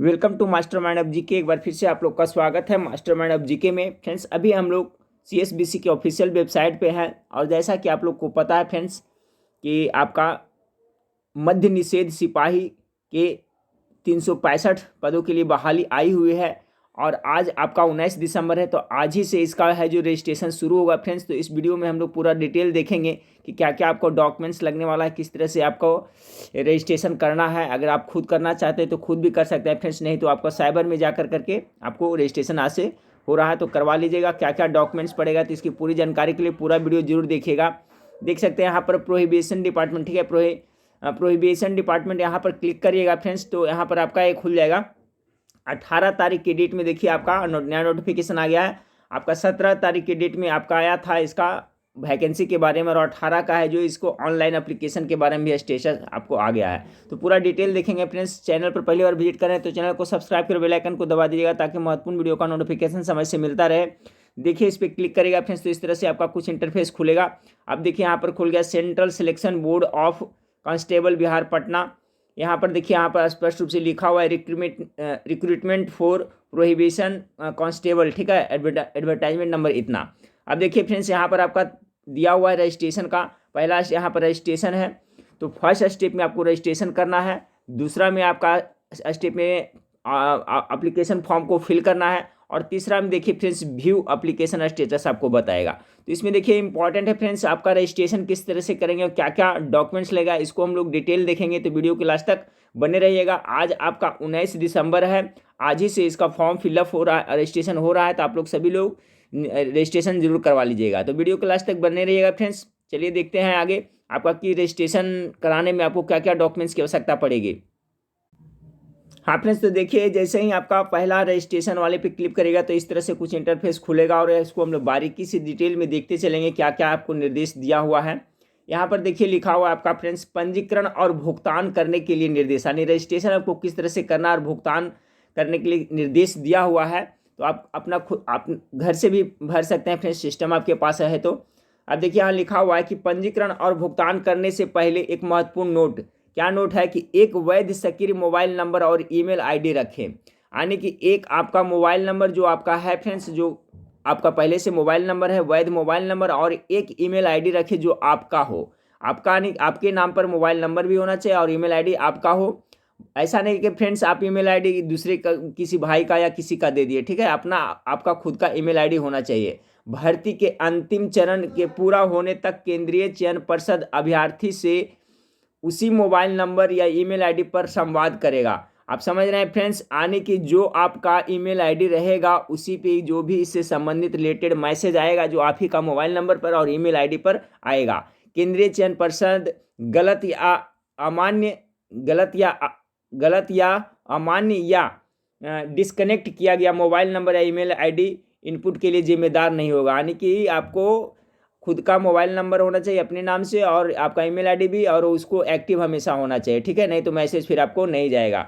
Welcome to master mind of GK. एक बार फिर से आप लोग का स्वागत है मास्टर माइंड ऑफ जीके में। फ्रेंड्स, अभी हम लोग सीएसबीसी के ऑफिशियल वेबसाइट पे हैं और जैसा कि आप लोग को पता है फ्रेंड्स कि आपका मध्य निषेध सिपाही के 365 पदों के लिए बहाली आई हुई है और आज आपका 19 दिसंबर है, तो आज ही से इसका है जो रजिस्ट्रेशन शुरू होगा फ्रेंड्स। तो इस वीडियो में हम लोग पूरा डिटेल देखेंगे कि क्या क्या आपको डॉक्यूमेंट्स लगने वाला है, किस तरह से आपको रजिस्ट्रेशन करना है। अगर आप खुद करना चाहते हैं तो खुद भी कर सकते हैं फ्रेंड्स, नहीं तो आपको साइबर में जा करके आपको रजिस्ट्रेशन आज से हो रहा है तो करवा लीजिएगा। क्या क्या डॉक्यूमेंट्स पड़ेगा तो इसकी पूरी जानकारी के लिए पूरा वीडियो जरूर देखिएगा। देख सकते हैं यहाँ पर प्रोहिबिशन डिपार्टमेंट, ठीक है, प्रोहिबिशन डिपार्टमेंट यहाँ पर क्लिक करिएगा फ्रेंड्स, तो यहाँ पर आपका एक खुल जाएगा 18 तारीख की डेट में। देखिए आपका नया नोटिफिकेशन आ गया है। आपका 17 तारीख की डेट में आपका आया था इसका वैकेंसी के बारे में और 18 का है जो इसको ऑनलाइन एप्लीकेशन के बारे में भी स्टेटस आपको आ गया है। तो पूरा डिटेल देखेंगे फ्रेंड्स। चैनल पर पहली बार विजिट करें तो चैनल को सब्सक्राइब कर बेल आइकन को दबा दीजिएगा ताकि महत्वपूर्ण वीडियो का नोटिफिकेशन समय से मिलता रहे। देखिए इस पर क्लिक करेगा फ्रेंड्स तो इस तरह से आपका कुछ इंटरफेस खुलेगा। अब देखिए यहाँ पर खुल गया central selection board of constable Bihar Patna. यहाँ पर देखिए यहाँ पर स्पष्ट रूप से लिखा हुआ है रिक्रूटमेंट फॉर प्रोहिबिशन कांस्टेबल, ठीक है, एडवर्टाइजमेंट नंबर इतना। अब देखिए फ्रेंड्स यहाँ पर आपका दिया हुआ है रजिस्ट्रेशन का। पहला यहाँ पर रजिस्ट्रेशन है, तो फर्स्ट स्टेप में आपको रजिस्ट्रेशन करना है। दूसरा में आपका स्टेप में एप्लीकेशन फॉर्म को फिल करना है और तीसरा में देखिए फ्रेंड्स व्यू एप्लीकेशन स्टेटस आपको बताएगा। तो इसमें देखिए इंपॉर्टेंट है फ्रेंड्स आपका रजिस्ट्रेशन किस तरह से करेंगे और क्या क्या डॉक्यूमेंट्स लेगा, इसको हम लोग डिटेल देखेंगे, तो वीडियो के लास्ट तक बने रहिएगा। आज आपका 19 दिसंबर है, आज ही से इसका फॉर्म फिलअप हो रहा है, रजिस्ट्रेशन हो रहा है, तो आप लोग सभी लोग रजिस्ट्रेशन जरूर करवा लीजिएगा। तो वीडियो के लास्ट तक बने रहिएगा फ्रेंड्स। चलिए देखते हैं आगे आपका कि रजिस्ट्रेशन कराने में आपको क्या क्या डॉक्यूमेंट्स की आवश्यकता पड़ेगी। हाँ फ्रेंड्स, तो देखिए जैसे ही आपका पहला रजिस्ट्रेशन वाले पे क्लिक करेगा तो इस तरह से कुछ इंटरफेस खुलेगा और इसको हम लोग बारीकी से डिटेल में देखते चलेंगे क्या क्या आपको निर्देश दिया हुआ है। यहाँ पर देखिए लिखा हुआ है आपका फ्रेंड्स पंजीकरण और भुगतान करने के लिए निर्देश, यानी रजिस्ट्रेशन आपको किस तरह से करना और भुगतान करने के लिए निर्देश दिया हुआ है। तो आप अपना खुद आप घर से भी भर सकते हैं फ्रेंड्स, सिस्टम आपके पास है। तो अब देखिए यहाँ लिखा हुआ है कि पंजीकरण और भुगतान करने से पहले एक महत्वपूर्ण नोट, क्या नोट है कि एक वैध सक्रिय मोबाइल नंबर और ईमेल आईडी रखें। यानी कि एक आपका मोबाइल नंबर जो आपका है फ्रेंड्स, जो आपका पहले से मोबाइल नंबर है, वैध मोबाइल नंबर, और एक ईमेल आईडी रखें जो आपका हो। आपका नहीं, आपके नाम पर मोबाइल नंबर भी होना चाहिए और ईमेल आईडी आपका हो। ऐसा नहीं कि फ्रेंड्स आप ईमेल आईडी दूसरे का, किसी भाई का या किसी का दे दिए, ठीक है, अपना आपका खुद का ईमेल आईडी होना चाहिए। भर्ती के अंतिम चरण के पूरा होने तक केंद्रीय चयन पर्षद अभ्यर्थी से उसी मोबाइल नंबर या ईमेल आईडी पर संवाद करेगा। आप समझ रहे हैं फ्रेंड्स, आने की जो आपका ईमेल आईडी रहेगा उसी पे जो भी इससे संबंधित रिलेटेड मैसेज आएगा जो आप ही का मोबाइल नंबर पर और ईमेल आईडी पर आएगा। केंद्रीय चयन पर्षद गलत या अमान्य या डिस्कनेक्ट किया गया मोबाइल नंबर या ईमेल आईडी इनपुट के लिए जिम्मेदार नहीं होगा। यानी कि आपको खुद का मोबाइल नंबर होना चाहिए अपने नाम से और आपका ईमेल आईडी भी, और उसको एक्टिव हमेशा होना चाहिए, ठीक है, नहीं तो मैसेज फिर आपको नहीं जाएगा।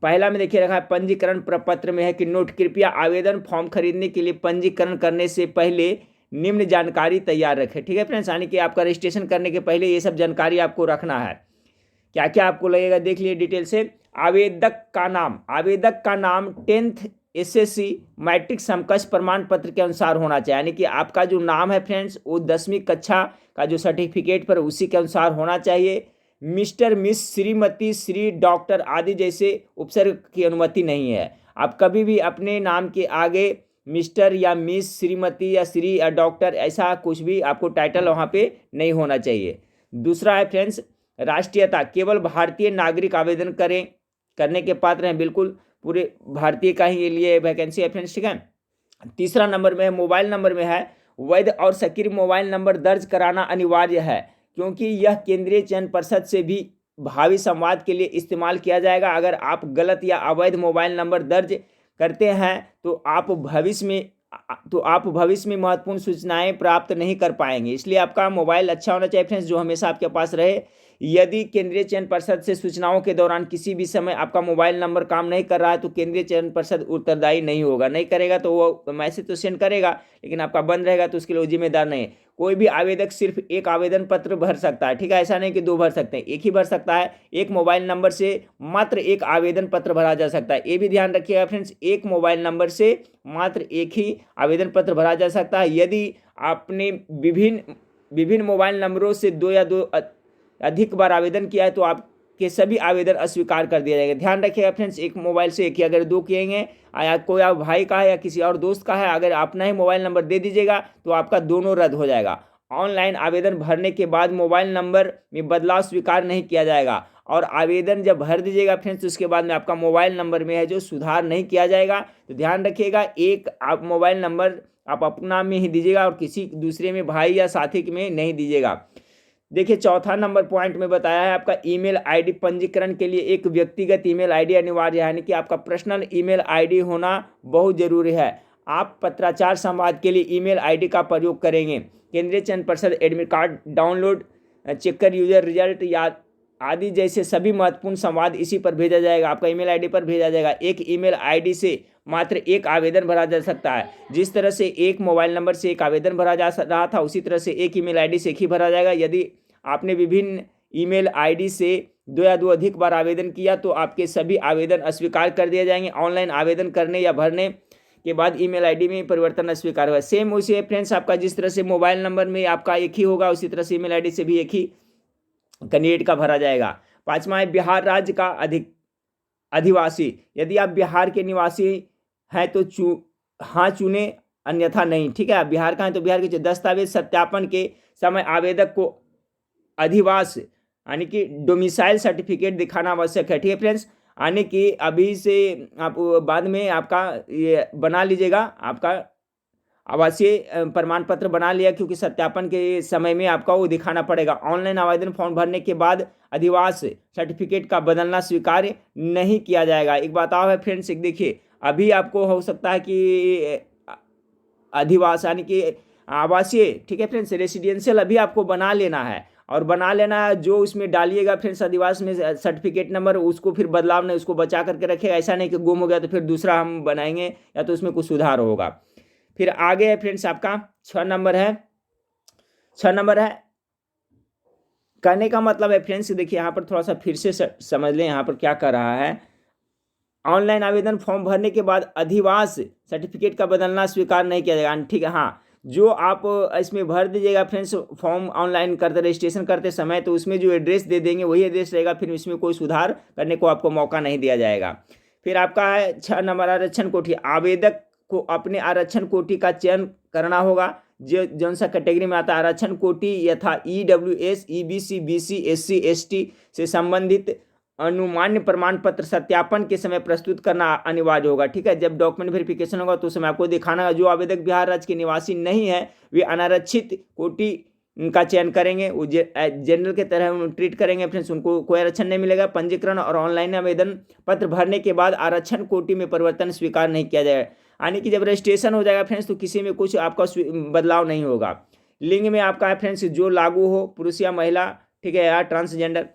पहला में देखिए रखा है पंजीकरण प्रपत्र में है कि नोट, कृपया आवेदन फॉर्म खरीदने के लिए पंजीकरण करने से पहले निम्न जानकारी तैयार रखें। ठीक है फ्रेंड्स, यानी कि आपका रजिस्ट्रेशन करने के पहले ये सब जानकारी आपको रखना है। क्या क्या आपको लगेगा देख लिए डिटेल से। आवेदक का नाम 10th SSC मैट्रिक समकक्ष प्रमाण पत्र के अनुसार होना चाहिए। यानी कि आपका जो नाम है फ्रेंड्स वो 10वीं कक्षा का जो सर्टिफिकेट पर उसी के अनुसार होना चाहिए। Mister, miss, Shrimati, Shri, doctor आदि जैसे उपसर्ग की अनुमति नहीं है। आप कभी भी अपने नाम के आगे मिस्टर या मिस, श्रीमती या श्री या डॉक्टर ऐसा कुछ भी आपको टाइटल वहाँ पे नहीं होना चाहिए। दूसरा है फ्रेंड्स राष्ट्रीयता, केवल भारतीय नागरिक आवेदन करने के पात्र हैं, बिल्कुल पूरे भारतीय का ही लिए वैकेंसी है फ्रेंड्स, ठीक है। तीसरा नंबर में है मोबाइल नंबर में है वैध और सक्रिय मोबाइल नंबर दर्ज कराना अनिवार्य है, क्योंकि यह केंद्रीय चयन पर्षद से भी भावी संवाद के लिए इस्तेमाल किया जाएगा। अगर आप गलत या अवैध मोबाइल नंबर दर्ज करते हैं तो आप भविष्य में महत्वपूर्ण सूचनाएं प्राप्त नहीं कर पाएंगे। इसलिए आपका मोबाइल अच्छा होना चाहिए फ्रेंड्स, जो हमेशा आपके पास रहे। यदि केंद्रीय चयन पर्षद से सूचनाओं के दौरान किसी भी समय आपका मोबाइल नंबर काम नहीं कर रहा है तो केंद्रीय चयन पर्षद उत्तरदायी नहीं होगा, नहीं करेगा तो वो मैसेज तो सेंड करेगा लेकिन आपका बंद रहेगा तो उसके लिए जिम्मेदार नहीं है। कोई भी आवेदक सिर्फ एक आवेदन पत्र भर सकता है, ठीक है। ऐसा नहीं कि दो भर सकते हैं, एक ही भर सकता है। एक मोबाइल नंबर से मात्र एक आवेदन पत्र भरा जा सकता है, ये भी ध्यान रखिएगा फ्रेंड्स। एक मोबाइल नंबर से मात्र एक ही आवेदन पत्र भरा जा सकता है। यदि आपने विभिन्न मोबाइल नंबरों से दो या दो अधिक बार आवेदन किया है तो आपके सभी आवेदन अस्वीकार कर दिया जाएगा। ध्यान रखिएगा फ्रेंड्स, एक मोबाइल से एक ही, अगर दो किएंगे या कोई आप भाई का है या किसी और दोस्त का है, अगर अपना ही मोबाइल नंबर दे दीजिएगा तो आपका दोनों रद्द हो जाएगा। ऑनलाइन आवेदन भरने के बाद मोबाइल नंबर में बदलाव स्वीकार नहीं किया जाएगा, और आवेदन जब भर दीजिएगा फ्रेंड्स उसके बाद में आपका मोबाइल नंबर में है जो सुधार नहीं किया जाएगा। तो ध्यान रखिएगा, एक आप मोबाइल नंबर आप अपना में ही दीजिएगा और किसी दूसरे में, भाई या साथी में नहीं दीजिएगा। देखिए चौथा नंबर पॉइंट में बताया है आपका ईमेल आईडी पंजीकरण के लिए एक व्यक्तिगत ईमेल आईडी अनिवार्य है, यानी कि आपका पर्सनल ईमेल आईडी होना बहुत जरूरी है। आप पत्राचार संवाद के लिए ईमेल आईडी का प्रयोग करेंगे। केंद्रीय चयन पर्षद admit card download, checker user result या आदि जैसे सभी महत्वपूर्ण संवाद इसी पर भेजा जाएगा, आपका ईमेल आईडी पर भेजा जाएगा। एक ईमेल आईडी से मात्र एक आवेदन भरा जा सकता है। जिस तरह से एक मोबाइल नंबर से एक आवेदन भरा जा रहा था, उसी तरह से एक ईमेल आईडी से एक ही भरा जाएगा। यदि आपने विभिन्न ईमेल आईडी से दो या दो अधिक बार आवेदन किया तो आपके सभी आवेदन अस्वीकार कर दिए जाएंगे। ऑनलाइन आवेदन करने या भरने के बाद ईमेल आईडी में परिवर्तन अस्वीकार होगा। सेम उसी है फ्रेंड्स, आपका जिस तरह से मोबाइल नंबर में आपका एक ही होगा, उसी तरह से ईमेल आईडी से भी एक ही कैंडिडेट का भरा जाएगा। पांचवा है बिहार राज्य का अधिवासी। यदि आप बिहार के निवासी हैं तो हाँ चुने, अन्यथा नहीं, ठीक है। आप बिहार का हैं तो बिहार के दस्तावेज सत्यापन के समय आवेदक को अधिवास यानी कि डोमिसाइल सर्टिफिकेट दिखाना आवश्यक है, ठीक है फ्रेंड्स। यानी कि अभी से आप बाद में आपका ये बना लीजिएगा, आपका आवासीय प्रमाण पत्र बना लिया, क्योंकि सत्यापन के समय में आपका वो दिखाना पड़ेगा। ऑनलाइन आवेदन फॉर्म भरने के बाद अधिवास सर्टिफिकेट का बदलना स्वीकार नहीं किया जाएगा। एक बात और है फ्रेंड्स, एक देखिए, अभी आपको हो सकता है कि अधिवास यानी कि आवासीय, ठीक है फ्रेंड्स, रेसिडेंशियल अभी आपको बना लेना है, और बना लेना है जो उसमें डालिएगा फ्रेंड्स अधिवास में सर्टिफिकेट नंबर, उसको फिर बदलाव नहीं, उसको बचा करके रखेगा। ऐसा नहीं कि गुम हो गया तो फिर दूसरा हम बनाएंगे या तो उसमें कुछ सुधार होगा। फिर आगे है फ्रेंड्स आपका 6 नंबर है। 6 नंबर है, कहने का मतलब है फ्रेंड्स, देखिए यहाँ पर थोड़ा सा फिर से समझ लें यहाँ पर क्या कर रहा है। ऑनलाइन आवेदन फॉर्म भरने के बाद अधिवास सर्टिफिकेट का बदलना स्वीकार नहीं किया जाएगा, ठीक है। हाँ, जो आप इसमें भर दीजिएगा फ्रेंड्स फॉर्म ऑनलाइन करते रजिस्ट्रेशन करते समय, तो उसमें जो एड्रेस दे देंगे वही एड्रेस रहेगा, फिर इसमें कोई सुधार करने को आपको मौका नहीं दिया जाएगा। फिर आपका है 6 नंबर आरक्षण कोटि। आवेदक को अपने आरक्षण कोटि का चयन करना होगा, जो जौन सा कैटेगरी में आता है। आरक्षण कोटि यथा EWS, EBC, BC, SC, ST से संबंधित अनुमान्य प्रमाण पत्र सत्यापन के समय प्रस्तुत करना अनिवार्य होगा, ठीक है। जब डॉक्यूमेंट वेरिफिकेशन होगा तो उस समय आपको दिखाना होगा। जो आवेदक बिहार राज्य के निवासी नहीं है वे अनारक्षित कोटि का चयन करेंगे, वो जनरल के तरह ट्रीट करेंगे फ्रेंड्स, उनको कोई आरक्षण नहीं मिलेगा। पंजीकरण और ऑनलाइन आवेदन पत्र भरने के बाद आरक्षण कोटि में परिवर्तन स्वीकार नहीं किया जाएगा, यानी कि जब रजिस्ट्रेशन हो जाएगा फ्रेंड्स तो किसी में कुछ आपका बदलाव नहीं होगा। लिंग में आपका है फ्रेंड्स जो लागू हो, पुरुष या महिला, ठीक है, या ट्रांसजेंडर।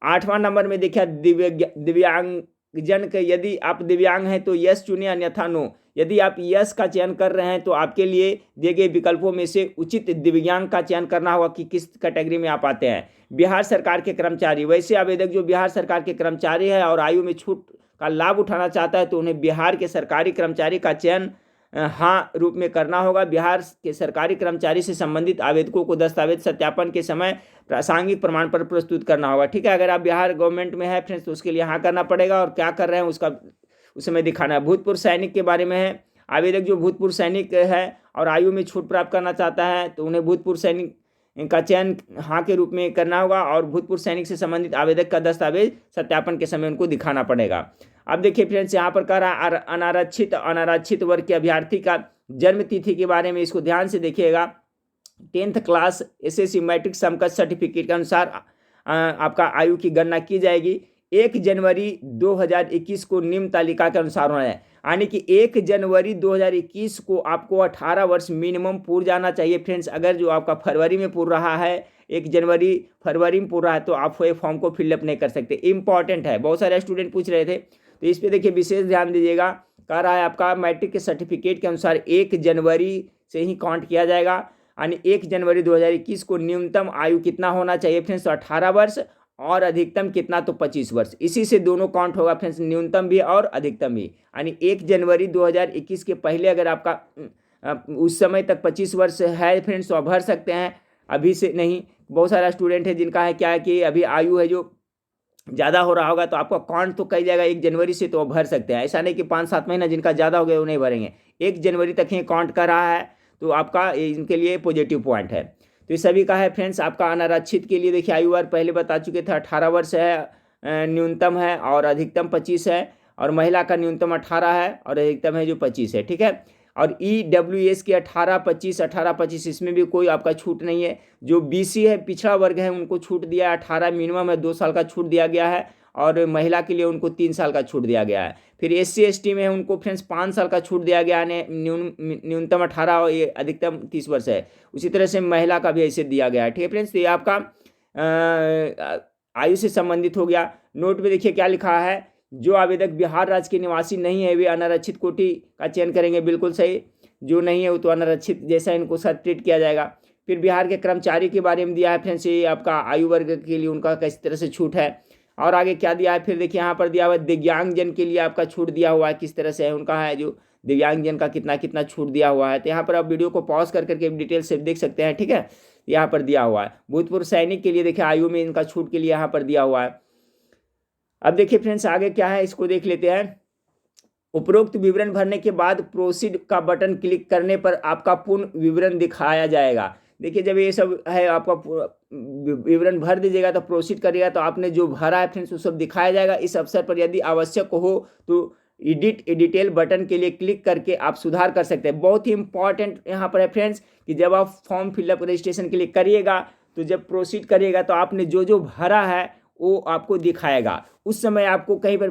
8वां नंबर में देखिए दिव्यांगजन के, यदि आप दिव्यांग हैं तो यस चुने, अन्यथा नो। यदि आप यस का चयन कर रहे हैं तो आपके लिए दिए गए विकल्पों में से उचित दिव्यांग का चयन करना होगा कि किस कैटेगरी में आप आते हैं। बिहार सरकार के कर्मचारी, वैसे आवेदक जो बिहार सरकार के कर्मचारी है और आयु में छूट का लाभ उठाना चाहता है तो उन्हें बिहार के सरकारी कर्मचारी का चयन हाँ रूप में करना होगा। बिहार के सरकारी कर्मचारी से संबंधित आवेदकों को दस्तावेज सत्यापन के समय प्रासंगिक प्रमाण पत्र प्रस्तुत करना होगा, ठीक है। अगर आप बिहार गवर्नमेंट में है फ्रेंड्स तो उसके लिए हाँ करना पड़ेगा, और क्या कर रहे हैं उसका उस समय दिखाना है। भूतपूर्व सैनिक के बारे में है, आवेदक जो भूतपूर्व सैनिक है और आयु में छूट प्राप्त करना चाहता है तो उन्हें भूतपूर्व सैनिक का चयन हाँ के रूप में करना होगा, और भूतपूर्व सैनिक से संबंधित आवेदक का दस्तावेज सत्यापन के समय उनको दिखाना पड़ेगा। अब देखिए फ्रेंड्स यहाँ पर कह रहा है अनारक्षित वर्ग के अभ्यर्थी का जन्म तिथि के बारे में, इसको ध्यान से देखिएगा। 10th क्लास SSC मैट्रिक समकक्ष सर्टिफिकेट के अनुसार आपका आयु की गणना की जाएगी। 1 जनवरी 2021 को निम्न तालिका के अनुसार होना है, यानी कि 1 जनवरी 2021 को आपको 18 वर्ष मिनिमम पूर जाना चाहिए फ्रेंड्स। अगर जो आपका फरवरी में पूर रहा है, 1 जनवरी फरवरी में पूर रहा है तो आप ये फॉर्म को फिलअप नहीं कर सकते। इंपॉर्टेंट है, बहुत सारे स्टूडेंट पूछ रहे थे, तो इस पर देखिए विशेष ध्यान दीजिएगा। कह रहा है आपका मैट्रिक के सर्टिफिकेट के अनुसार 1 जनवरी से ही काउंट किया जाएगा, यानी 1 जनवरी 2021 को न्यूनतम आयु कितना होना चाहिए फ्रेंड्स, तो 18 वर्ष, और अधिकतम कितना, तो 25 वर्ष। इसी से दोनों काउंट होगा फ्रेंड्स, न्यूनतम भी और अधिकतम भी। यानी 1 जनवरी 2021 के पहले अगर आपका उस समय तक 25 वर्ष है फ्रेंड्स तो आप भर सकते हैं, अभी से नहीं। बहुत सारा स्टूडेंट है जिनका है क्या है कि अभी आयु है जो ज़्यादा हो रहा होगा, तो आपका काउंट तो कही जाएगा 1 जनवरी से, तो आप भर सकते हैं। ऐसा नहीं कि 5-7 महीना जिनका ज़्यादा हो गया वो नहीं भरेंगे, 1 जनवरी तक ही काउंट कर रहा है, तो आपका इनके लिए पॉजिटिव पॉइंट है। तो ये सभी का है फ्रेंड्स। आपका अनारक्षित के लिए देखिए आयु वर्ग पहले बता चुके थे, 18 वर्ष है न्यूनतम है और अधिकतम 25 है, और महिला का न्यूनतम 18 है और अधिकतम है जो 25 है, ठीक है। और EWS के 18-25 इसमें भी कोई आपका छूट नहीं है। जो BC है, पिछड़ा वर्ग है, उनको छूट दिया है, 18 मिनिमम है, 2 साल का छूट दिया गया है, और महिला के लिए उनको 3 साल का छूट दिया गया है। फिर SC ST में है, उनको फ्रेंड्स 5 साल का छूट दिया गया है, न्यूनतम 18 और ये अधिकतम 30 वर्ष है। उसी तरह से महिला का भी ऐसे दिया गया है, ठीक है फ्रेंड्स। तो ये आपका आयु से संबंधित हो गया। नोट में देखिए क्या लिखा है, जो आवेदक बिहार राज्य के निवासी नहीं है वे अनारक्षित कोटि का चयन करेंगे, बिल्कुल सही। जो नहीं है वो तो अनारक्षित जैसा इनको सब ट्रीट किया जाएगा। फिर बिहार के कर्मचारी के बारे में दिया है फ्रेंड्स, ये आपका आयु वर्ग के लिए उनका किस तरह से छूट है। और आगे क्या दिया है, फिर देखिए यहाँ पर दिया हुआ है दिव्यांगजन के लिए आपका छूट दिया हुआ है, किस तरह से है उनका है जो दिव्यांगजन का कितना कितना छूट दिया हुआ है। तो यहाँ पर आप वीडियो को पॉज कर करके डिटेल से देख सकते हैं, ठीक है। यहाँ पर दिया हुआ है भूतपूर्व सैनिक के लिए देखिए आयु में इनका छूट के लिए यहाँ पर दिया हुआ है। अब देखिए फ्रेंड्स आगे क्या है, इसको देख लेते हैं। उपरोक्त विवरण भरने के बाद प्रोसीड का बटन क्लिक करने पर आपका पूर्ण विवरण दिखाया जाएगा। देखिए जब ये सब है आपका विवरण भर दीजिएगा तो प्रोसीड करिएगा तो आपने जो भरा है फ्रेंड्स वो सब दिखाया जाएगा। इस अवसर पर यदि आवश्यक हो तो एडिट डिटेल बटन के लिए क्लिक करके आप सुधार कर सकते हैं। बहुत ही इंपॉर्टेंट यहाँ पर है फ्रेंड्स कि जब आप फॉर्म फिलअप रजिस्ट्रेशन के लिए करिएगा तो जब प्रोसीड करिएगा तो आपने जो जो भरा है वो आपको दिखाएगा। उस समय आपको कहीं पर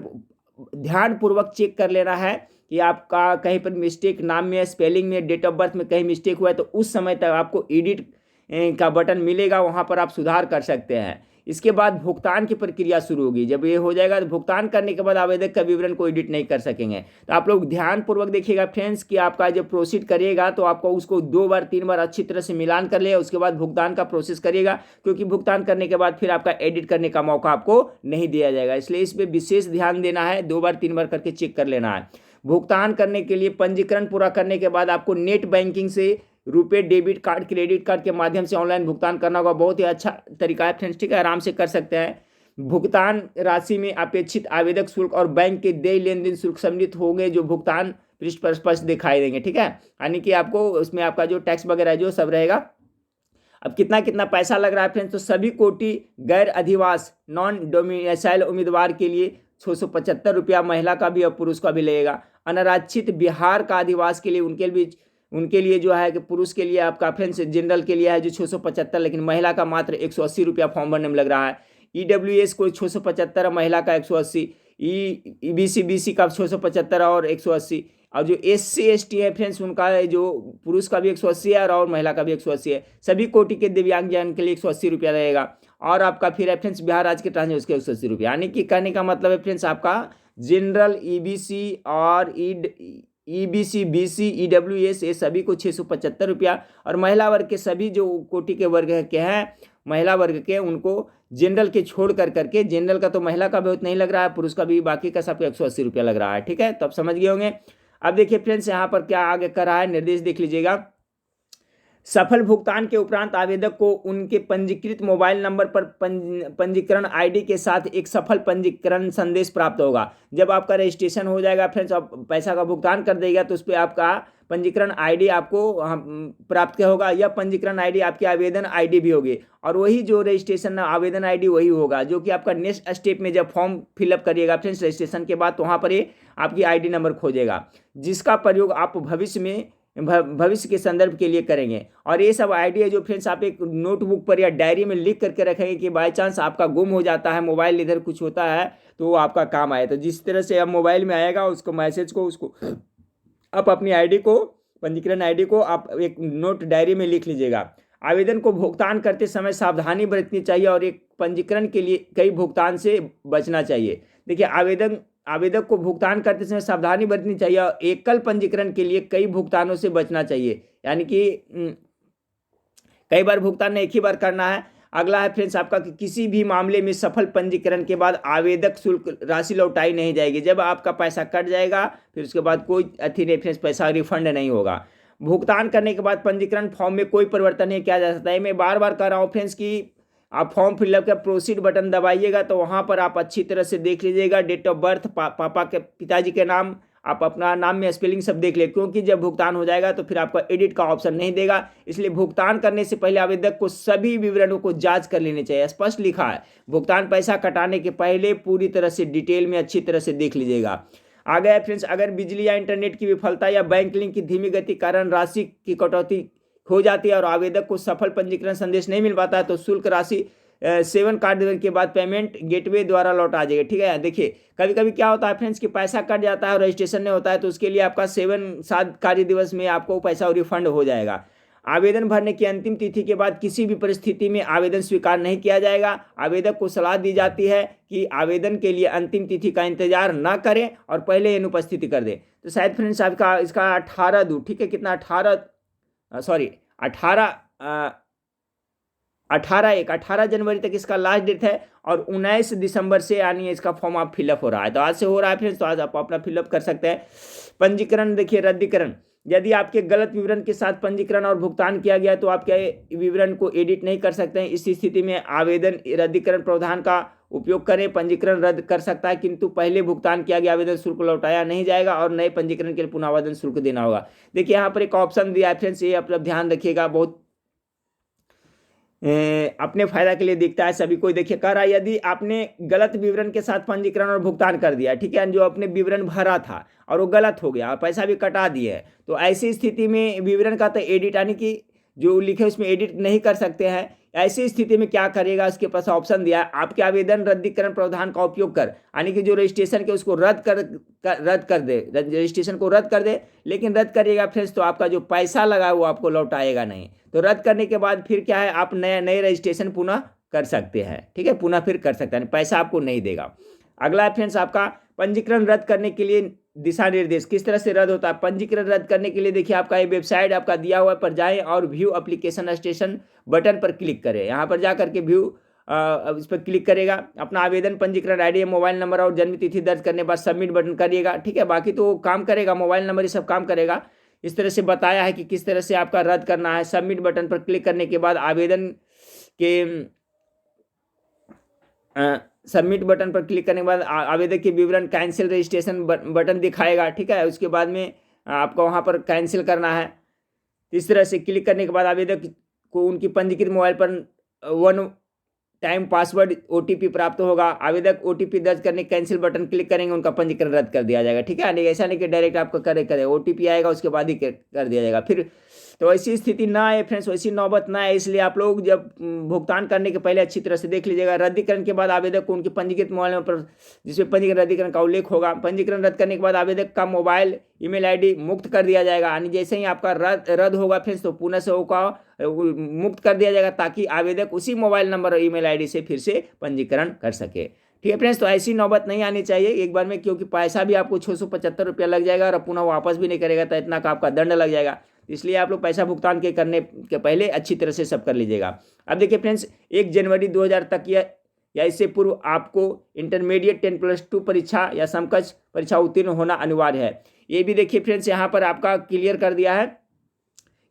ध्यानपूर्वक चेक कर लेना है कि आपका कहीं पर मिस्टेक नाम में, स्पेलिंग में, डेट ऑफ बर्थ में कहीं मिस्टेक हुआ है तो उस समय तक आपको एडिट का बटन मिलेगा, वहाँ पर आप सुधार कर सकते हैं। इसके बाद भुगतान की प्रक्रिया शुरू होगी। जब ये हो जाएगा तो भुगतान करने के बाद आवेदक का विवरण को एडिट नहीं कर सकेंगे। तो आप लोग ध्यानपूर्वक देखिएगा फ्रेंड्स कि आपका जब प्रोसीड करिएगा तो आपको उसको 2 बार 3 बार अच्छी तरह से मिलान कर लेगा, उसके बाद भुगतान का प्रोसेस करिएगा, क्योंकि भुगतान करने के बाद फिर आपका एडिट करने का मौका आपको नहीं दिया जाएगा। इसलिए इस पर विशेष ध्यान देना है, 2 बार 3 बार करके चेक कर लेना है। भुगतान करने के लिए पंजीकरण पूरा करने के बाद आपको नेट बैंकिंग से रुपए डेबिट कार्ड, क्रेडिट कार्ड के माध्यम से ऑनलाइन भुगतान करना होगा। बहुत ही अच्छा तरीका है फ्रेंड्स, ठीक है, आराम से कर सकते हैं। भुगतान राशि में अपेक्षित आवेदक शुल्क और बैंक के देय लेन देन शुल्क सम्मिलित होंगे जो भुगतान पृष्ठ पर स्पष्ट दिखाई देंगे, ठीक है। यानी कि आपको उसमें आपका जो टैक्स वगैरह जो सब रहेगा। अब कितना कितना पैसा लग रहा है फ्रेंड्स, तो सभी कोटि गैर अधिवास नॉन डोमिसाइल उम्मीदवार के लिए 675 रुपया, महिला का भी और पुरुष का भी लगेगा। अनारक्षित बिहार का अधिवास के लिए उनके लिए जो है कि पुरुष के लिए आपका फ्रेंड्स जनरल के लिए है जो 675, लेकिन महिला का मात्र 180 रुपया फॉर्म भरने में लग रहा है। EWS को 675, महिला का 180, EBC BC का 675 और 180, और जो SC ST है फ्रेंड्स उनका जो पुरुष का भी 180 है और महिला का भी 180 है। सभी कोटि के दिव्यांगजन के लिए 180 रुपया रहेगा। और आपका फिर है फ्रेंड्स बिहार राज्य के ट्रांसजेंडर उसके 180 रुपया। यानी कि कहने का मतलब है फ्रेंड्स आपका जनरल EBC और EBC BC EWS ये सभी को 675 रुपया, और महिला वर्ग के सभी जो कोटि के वर्ग के हैं महिला वर्ग के उनको जनरल के छोड़ कर करके, जनरल का तो महिला का बहुत नहीं लग रहा है, पुरुष का भी, बाकी का सबको 180 रुपया लग रहा है, ठीक है। तो आप समझ गए होंगे। अब देखिए फ्रेंड्स यहाँ पर क्या आगे कर रहा है, निर्देश देख लीजिएगा। सफल भुगतान के उपरांत आवेदक को उनके पंजीकृत मोबाइल नंबर पर पंजीकरण आईडी के साथ एक सफल पंजीकरण संदेश प्राप्त होगा। जब आपका रजिस्ट्रेशन हो जाएगा फ्रेंड्स, आप पैसा का भुगतान कर देगा तो उस पर आपका पंजीकरण आईडी आपको प्राप्त होगा। यह पंजीकरण आईडी आपकी आवेदन आईडी भी होगी, और वही जो रजिस्ट्रेशन आवेदन आईडी वही होगा जो कि आपका नेक्स्ट स्टेप में जब फॉर्म फिलअप करिएगा फ्रेंड्स रजिस्ट्रेशन के बाद, तो वहाँ पर ये आपकी आईडी नंबर खोजेगा, जिसका प्रयोग आप भविष्य के संदर्भ के लिए करेंगे। और ये सब आइडिया जो फ्रेंड्स आप एक नोटबुक पर या डायरी में लिख करके रखेंगे कि बाय चांस आपका गुम हो जाता है, मोबाइल इधर कुछ होता है तो वो आपका काम आए। तो जिस तरह से अब मोबाइल में आएगा उसको मैसेज को उसको आप अपनी आईडी को, पंजीकरण आईडी को आप एक नोट डायरी में लिख लीजिएगा। आवेदन को भुगतान करते समय सावधानी बरतनी चाहिए और एक पंजीकरण के लिए कई भुगतान से बचना चाहिए। देखिए आवेदक को भुगतान करते समय सावधानी बरतनी चाहिए और एकल पंजीकरण के लिए कई भुगतानों से बचना चाहिए। यानी कि कई बार भुगतान एक ही बार करना है। अगला है फ्रेंड्स आपका कि किसी भी मामले में सफल पंजीकरण के बाद आवेदक शुल्क राशि लौटाई नहीं जाएगी। जब आपका पैसा कट जाएगा फिर उसके बाद कोई अथी नहीं फ्रेंड्स, पैसा रिफंड नहीं होगा। भुगतान करने के बाद पंजीकरण फॉर्म में कोई परिवर्तन नहीं किया जा सकता है। मैं बार बार कह रहा हूँ फ्रेंड्स कि आप फॉर्म फिलअप का प्रोसीड बटन दबाइएगा तो वहाँ पर आप अच्छी तरह से देख लीजिएगा डेट ऑफ बर्थ, पापा के पिताजी के नाम, आप अपना नाम में स्पेलिंग सब देख ले, क्योंकि जब भुगतान हो जाएगा तो फिर आपका एडिट का ऑप्शन नहीं देगा। इसलिए भुगतान करने से पहले आवेदक को सभी विवरणों को जांच कर लेनी चाहिए। स्पष्ट लिखा है, भुगतान पैसा कटाने के पहले पूरी तरह से डिटेल में अच्छी तरह से देख लीजिएगा। आ गया फ्रेंड्स, अगर बिजली या इंटरनेट की विफलता या बैंक लिंक की धीमी गति कारण राशि की कटौती हो जाती है और आवेदक को सफल पंजीकरण संदेश नहीं मिल पाता है तो शुल्क राशि 7 कार्य दिवस के बाद पेमेंट गेटवे द्वारा लौटा जाएगा। ठीक है, देखिए कभी कभी क्या होता है फ्रेंड्स कि पैसा कट जाता है और रजिस्ट्रेशन नहीं होता है तो उसके लिए आपका 7 कार्य दिवस में आपको पैसा रिफंड हो जाएगा। आवेदन भरने की अंतिम तिथि के बाद किसी भी परिस्थिति में आवेदन स्वीकार नहीं किया जाएगा। आवेदक को सलाह दी जाती है कि आवेदन के लिए अंतिम तिथि का इंतजार न करें और पहले अनुपस्थिति कर दे। तो शायद फ्रेंड्स आपका इसका 18 ठीक है, कितना 18 जनवरी तक इसका लास्ट डेट है और 19 दिसंबर से यानी इसका फॉर्म आप फिलअप हो रहा है। तो आज से हो रहा है फ्रेंड्स, तो आज आप अपना फिलअप कर सकते हैं। पंजीकरण देखिए, रद्दीकरण, यदि आपके गलत विवरण के साथ पंजीकरण और भुगतान किया गया तो आप क्या विवरण को एडिट नहीं कर सकते हैं। इस स्थिति में आवेदन रद्दीकरण प्रावधान का उपयोग करें। पंजीकरण रद्द कर सकता है किंतु पहले भुगतान किया गया आवेदन शुल्क लौटाया नहीं जाएगा और नए पंजीकरण के लिए पुनः आवेदन शुल्क देना होगा। देखिए यहाँ पर एक ऑप्शन दिया है फ्रेंड्स, ये आप ध्यान रखिएगा, बहुत अपने फायदा के लिए दिखता है सभी को। देखिए कह रहा है यदि आपने गलत विवरण के साथ पंजीकरण और भुगतान कर दिया, ठीक है, जो आपने विवरण भरा था और वो गलत हो गया और पैसा भी कटा दिए, तो ऐसी स्थिति में विवरण का तो एडिट यानी कि जो लिखे उसमें एडिट नहीं कर सकते हैं। ऐसी स्थिति में क्या करेगा, उसके पास ऑप्शन दिया है, आपके आवेदन रद्दीकरण प्रावधान का उपयोग कर, यानी कि जो रजिस्ट्रेशन के उसको रद्द कर दे, रजिस्ट्रेशन को रद्द कर दे। लेकिन रद्द करिएगा फ्रेंड्स तो आपका जो पैसा लगा वो आपको लौटाएगा नहीं। तो रद्द करने के बाद फिर क्या है, आप नए रजिस्ट्रेशन पुनः कर सकते हैं। ठीक है, पुनः फिर कर सकते हैं, पैसा आपको नहीं देगा। अगला है फ्रेंड्स आपका पंजीकरण रद्द करने के लिए दिशा निर्देश, किस तरह से रद्द होता है। पंजीकरण रद्द करने के लिए देखिए आपका ये वेबसाइट आपका दिया हुआ पर जाएं और व्यू एप्लीकेशन स्टेशन बटन पर क्लिक करें। यहाँ पर जा करके व्यू इस पर क्लिक करेगा, अपना आवेदन पंजीकरण आईडी, मोबाइल नंबर और जन्म तिथि दर्ज करने के बाद सबमिट बटन करिएगा। ठीक है, बाकी तो काम करेगा, मोबाइल नंबर ये सब काम करेगा। इस तरह से बताया है कि किस तरह से आपका रद्द करना है। सबमिट बटन पर क्लिक करने के बाद आवेदन के सबमिट बटन पर क्लिक करने के बाद आवेदक के विवरण कैंसिल रजिस्ट्रेशन बटन दिखाएगा। ठीक है, उसके बाद में आपको वहाँ पर कैंसिल करना है। इस तरह से क्लिक करने के बाद आवेदक को उनकी पंजीकृत मोबाइल पर 1 टाइम पासवर्ड OTP प्राप्त होगा। आवेदक OTP दर्ज करने कैंसिल बटन क्लिक करेंगे, उनका पंजीकरण रद्द कर दिया जाएगा। ठीक है, ऐसा नहीं कि डायरेक्ट आपको करे OTP आएगा उसके बाद ही कर दिया जाएगा। फिर तो ऐसी स्थिति ना आए फ्रेंड्स, वैसी नौबत ना आए, इसलिए आप लोग जब भुगतान करने के पहले अच्छी तरह से देख लीजिएगा। रद्दीकरण के बाद आवेदक को उनके पंजीकृत मोबाइल पर जिसमें पंजीकरण रद्दीकरण का उल्लेख होगा। पंजीकरण रद्द करने के बाद आवेदक का मोबाइल ईमेल ID मुक्त कर दिया जाएगा, यानी जैसे ही आपका रद्द होगा फ्रेंड्स तो पुनः से होगा मुक्त कर दिया जाएगा ताकि आवेदक उसी मोबाइल नंबर और ईमेल ID से फिर से पंजीकरण कर सके। ठीक है फ्रेंड्स, तो ऐसी नौबत नहीं आनी चाहिए एक बार में, क्योंकि पैसा भी आपको 675 रुपया लग जाएगा और पुनः वापस भी नहीं करेगा तो इतना का आपका दंड लग जाएगा। इसलिए आप लोग पैसा भुगतान करने के पहले अच्छी तरह से सब कर लीजिएगा। अब देखिए फ्रेंड्स, 1 जनवरी 2000 तक या इससे पूर्व आपको इंटरमीडिएट 10+2 परीक्षा या समकक्ष परीक्षा उत्तीर्ण होना अनिवार्य है। ये भी देखिए फ्रेंड्स यहाँ पर आपका क्लियर कर दिया है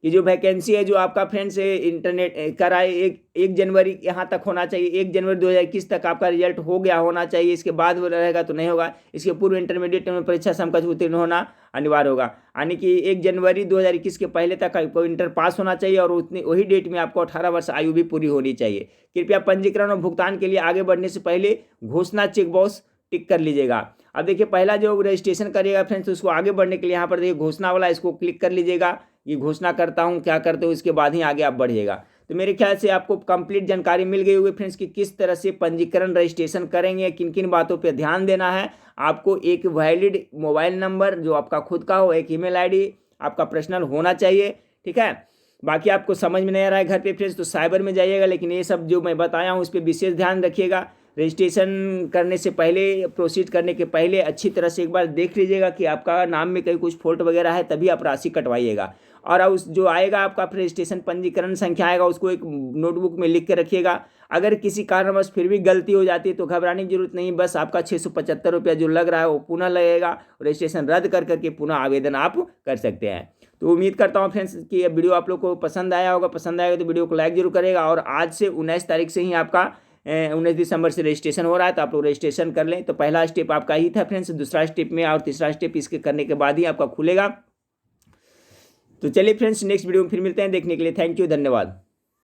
कि जो वैकेंसी है जो आपका फ्रेंड्स इंटरनेट कराए 1 जनवरी यहाँ तक होना चाहिए। 1 जनवरी 2021 तक आपका रिजल्ट हो गया होना चाहिए, इसके बाद रहेगा तो नहीं होगा। इसके पूर्व इंटरमीडिएट में परीक्षा समकक्ष उत्तीर्ण होना अनिवार्य होगा, यानी कि 1 जनवरी 2021 के पहले तक आपको इंटर पास होना चाहिए और उतनी वही डेट में आपको 18 वर्ष आयु भी पूरी होनी चाहिए। कृपया पंजीकरण और भुगतान के लिए आगे बढ़ने से पहले घोषणा चेक बॉक्स टिक कर लीजिएगा। अब देखिए पहला जो रजिस्ट्रेशन करिएगा फ्रेंड्स तो उसको आगे बढ़ने के लिए यहाँ पर देखिए घोषणा वाला, इसको क्लिक कर लीजिएगा। ये घोषणा करता हूँ क्या करते हो, इसके बाद ही आगे आप बढ़िएगा। तो मेरे ख्याल से आपको कंप्लीट जानकारी मिल गई होगी फ्रेंड्स कि किस तरह से पंजीकरण रजिस्ट्रेशन करेंगे, किन किन बातों पे ध्यान देना है। आपको एक वैलिड मोबाइल नंबर जो आपका खुद का हो, एक ईमेल ID आपका पर्सनल होना चाहिए। ठीक है, बाकी आपको समझ में नहीं आ रहा है घर पे फ्रेंड्स तो साइबर में जाइएगा, लेकिन ये सब जो मैं बताया हूँ उस पर विशेष ध्यान रखिएगा। रजिस्ट्रेशन करने से पहले, प्रोसीड करने के पहले अच्छी तरह से एक बार देख लीजिएगा कि आपका नाम में कहीं कुछ फॉल्ट वगैरह है, तभी आप राशि कटवाइएगा। और उस जो आएगा आपका रजिस्ट्रेशन पंजीकरण संख्या आएगा, उसको एक नोटबुक में लिख के रखिएगा। अगर किसी कारणवश फिर भी गलती हो जाती है तो घबराने की जरूरत नहीं, बस आपका 675 रुपया जो लग रहा है वो पुनः लगेगा। रजिस्ट्रेशन रद्द कर करके पुनः आवेदन आप कर सकते हैं। तो उम्मीद करता हूँ फ्रेंड्स कि ये वीडियो आप लोग को पसंद आया होगा। पसंद आएगा तो वीडियो को लाइक जरूर करेगा। और आज से 19 तारीख से ही आपका 19 दिसंबर से रजिस्ट्रेशन हो रहा है, तो आप लोग रजिस्ट्रेशन कर लें। तो पहला स्टेप आपका ही था फ्रेंड्स, दूसरा स्टेप में और तीसरा स्टेप इसके करने के बाद ही आपका खुलेगा। तो चलिए फ्रेंड्स, नेक्स्ट वीडियो में फिर मिलते हैं। देखने के लिए थैंक यू, धन्यवाद।